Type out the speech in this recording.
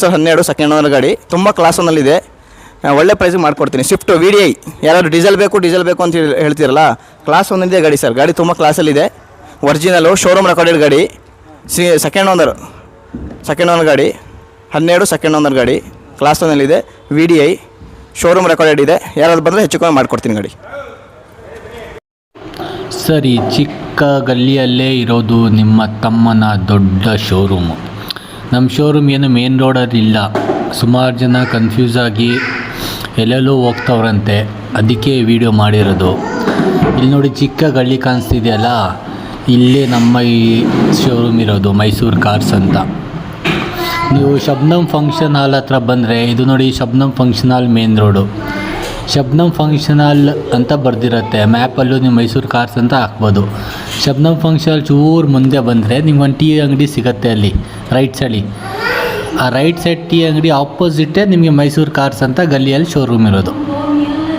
12 second owner ಗಾಡಿ, ತುಂಬ class ಒನ್ನಲ್ಲಿದೆ, ಒಳ್ಳೆ ಪ್ರೈಸಿಗೆ ಮಾಡಿಕೊಡ್ತೀನಿ. ಸ್ವಿಫ್ಟು VDI, ಯಾರಾದ್ರು ಡೀಸೆಲ್ ಬೇಕು ಅಂತ ಹೇಳ್ತೀರಲ್ಲ, ಕ್ಲಾಸ್ ಒಂದಿದೆ ಗಾಡಿ ಸರ್. ಗಾಡಿ ತುಂಬ ಕ್ಲಾಸಲ್ಲಿದೆ, ಒರಿಜಿನಲು ಶೋರೂಮ್ ರೆಕಾರ್ಡೆಡ್ ಗಾಡಿ, ಸೆಕೆಂಡ್ ಓನರ್ ಗಾಡಿ, 12 ಸೆಕೆಂಡ್ ಓನರ್ ಗಾಡಿ, ಕ್ಲಾಸ್ ಒನ್ನಲ್ಲಿದೆ, VDI ಶೋರೂಮ್ ರೆಕಾರ್ಡೆಡ್ ಇದೆ. ಯಾರಾದ್ರು ಬಂದರೆ ಹೆಚ್ಚು ಕಮ್ಮಿ ಮಾಡಿಕೊಡ್ತೀನಿ ಗಾಡಿ. ಸರ್, ಈ ಚಿಕ್ಕ ಗಲ್ಲಿಯಲ್ಲೇ ಇರೋದು ನಿಮ್ಮ ತಮ್ಮನ ದೊಡ್ಡ ಶೋರೂಮು. ನಮ್ಮ ಶೋರೂಮ್ ಏನು ಮೇನ್ ರೋಡಲ್ಲಿಲ್ಲ. ಸುಮಾರು ಜನ ಕನ್ಫ್ಯೂಸ್ ಆಗಿ ಎಲ್ಲೆಲ್ಲೋ ಹೋಗ್ತವ್ರಂತೆ, ಅದಕ್ಕೆ ವಿಡಿಯೋ ಮಾಡಿರೋದು. ಇಲ್ಲಿ ನೋಡಿ, ಚಿಕ್ಕ ಗಲ್ಲಿ ಕಾಣಿಸ್ತಿದೆಯಲ್ಲ, ಇಲ್ಲೇ ನಮ್ಮ ಈ ಶೋರೂಮ್ ಇರೋದು, ಮೈಸೂರು ಕಾರ್ಸ್ ಅಂತ. ನೀವು ಶಬ್ನಮ್ ಫಂಕ್ಷನ್ ಹಾಲ್ ಹತ್ರ ಬಂದರೆ, ಇದು ನೋಡಿ Shabnam function hall main road. Shabnam function hall ಅಂತ ಬರ್ದಿರುತ್ತೆ ಮ್ಯಾಪಲ್ಲೂ, ನೀವು ಮೈಸೂರು ಕಾರ್ಸ್ ಅಂತ ಹಾಕ್ಬೋದು. ಶಬ್ನಮ್ ಫಂಕ್ಷನ್ ಹಾಲ್ ಚೂರು ಮುಂದೆ ಬಂದರೆ ನಿಮ್ಗೊಂದು ಟೀ ಅಂಗಡಿ ಸಿಗುತ್ತೆ, ಅಲ್ಲಿ ರೈಟ್ ಸೈಡಿ. ಆ ರೈಟ್ ಸೈಡ್ ಟೀ ಅಂಗಡಿ ಆಪೋಸಿಟೇ ನಿಮಗೆ ಮೈಸೂರು ಕಾರ್ಸ್ ಅಂತ ಗಲ್ಲಿಯಲ್ಲಿ ಶೋರೂಮ್ ಇರೋದು.